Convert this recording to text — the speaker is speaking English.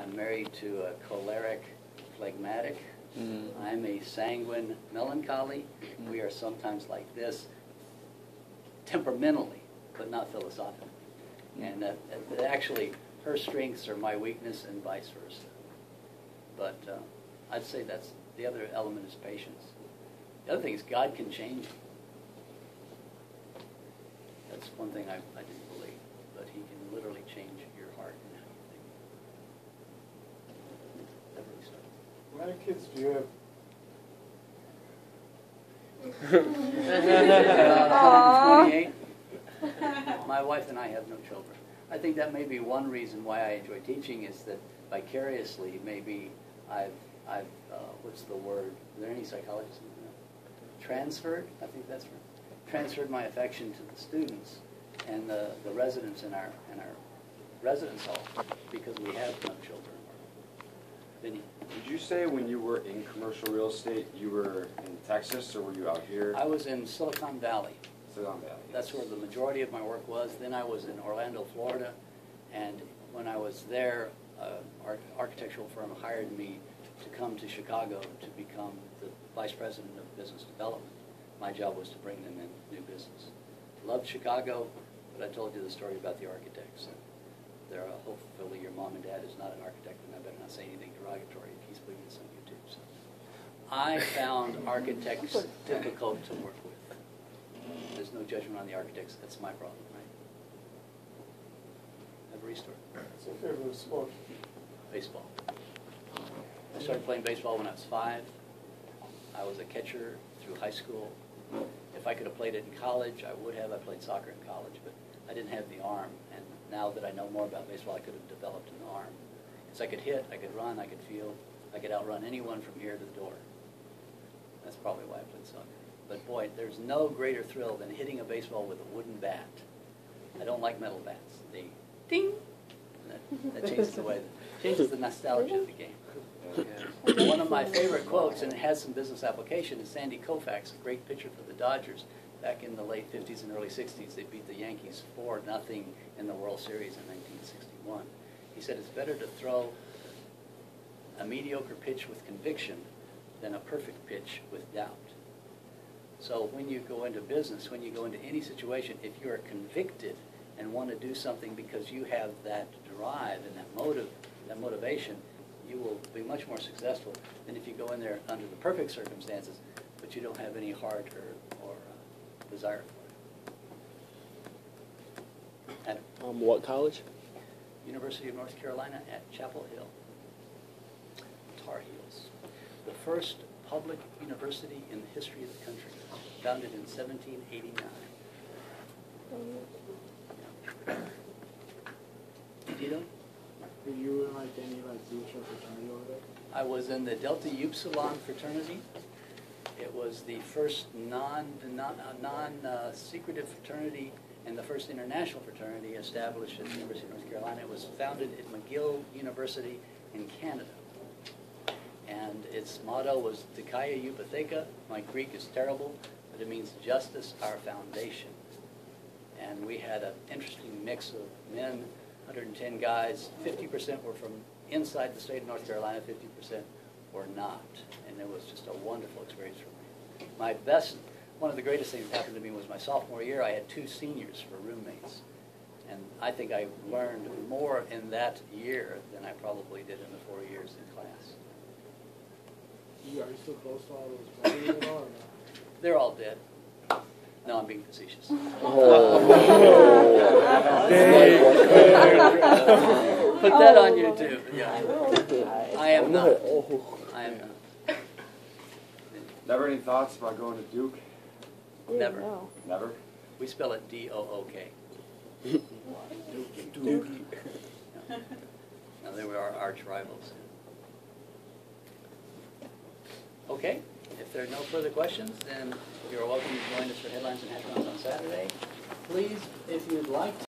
I'm married to a choleric phlegmatic. I'm a sanguine melancholy. We are sometimes like this, temperamentally, but not philosophically. And actually, her strengths are my weakness and vice versa. But I'd say that's the other element is patience. The other thing is God can change you. That's one thing I didn't believe, but He can literally change your heart and how you think. How many kids do you have? 28. My wife and I have no children. I think that may be one reason why I enjoy teaching is that vicariously maybe I've what's the word? Are there any psychologists? Transferred? I think that's right. Transferred my affection to the students and the residents in our residence hall because we have no children. Vinny? Did you say when you were in commercial real estate you were in Texas or were you out here? I was in Silicon Valley. Silicon Valley. That's where the majority of my work was. Then I was in Orlando, Florida, and when I was there, our architectural firm hired me to come to Chicago to become the vice president of business development. My job was to bring them in new business. Loved Chicago, but I told you the story about the architects. Hopefully your mom and dad is not an architect, and I better not say anything derogatory if he's putting this on YouTube. So I found architects difficult to work with. There's no judgment on the architects. That's my problem, right? Have a restore. What's your favorite sport? Baseball. I started playing baseball when I was 5. I was a catcher through high school. If I could have played it in college, I would have. I played soccer in college, but I didn't have the arm. And now that I know more about baseball, I could have developed an arm. Because I could hit, I could run, I could field, I could outrun anyone from here to the door. That's probably why I played soccer. But boy, there's no greater thrill than hitting a baseball with a wooden bat. I don't like metal bats. The ding! That changes the nostalgia of the game. One of my favorite quotes, and it has some business application, is Sandy Koufax, a great pitcher for the Dodgers. Back in the late 50s and early 60s, they beat the Yankees 4-0 in the World Series in 1961. He said it's better to throw a mediocre pitch with conviction than a perfect pitch with doubt. So when you go into business, when you go into any situation, if you're convicted and want to do something because you have that drive and that motivation, you will be much more successful than if you go in there under the perfect circumstances, but you don't have any heart or desire for it. Adam? What college? University of North Carolina at Chapel Hill. Tar Heels. The first public university in the history of the country, founded in 1789. You know? Were you in like any Zeta fraternity over there? I was in the Delta Upsilon fraternity. It was the first non-secretive fraternity and the first international fraternity established at the University of North Carolina. It was founded at McGill University in Canada. And its motto was Dikaya Eupatheka. My Greek is terrible, but it means justice, our foundation. And we had an interesting mix of men, 110 guys. 50% were from inside the state of North Carolina, 50% were not. And it was just a wonderful experience for me. One of the greatest things that happened to me was my sophomore year. I had 2 seniors for roommates. And I think I learned more in that year than I probably did in the 4 years in class. Are you still close to all those brothers at all or not? They're all dead. No, I'm being facetious. Put that on YouTube. Yeah. I am not. I am not. Never any thoughts about going to Duke? Never. No. Never? We spell it D-O-O-K. Dookie. Now, they were our arch rivals. Okay. If there are no further questions, then you're welcome to join us for Headlines and Hash Browns on Saturday. Please, if you'd like to.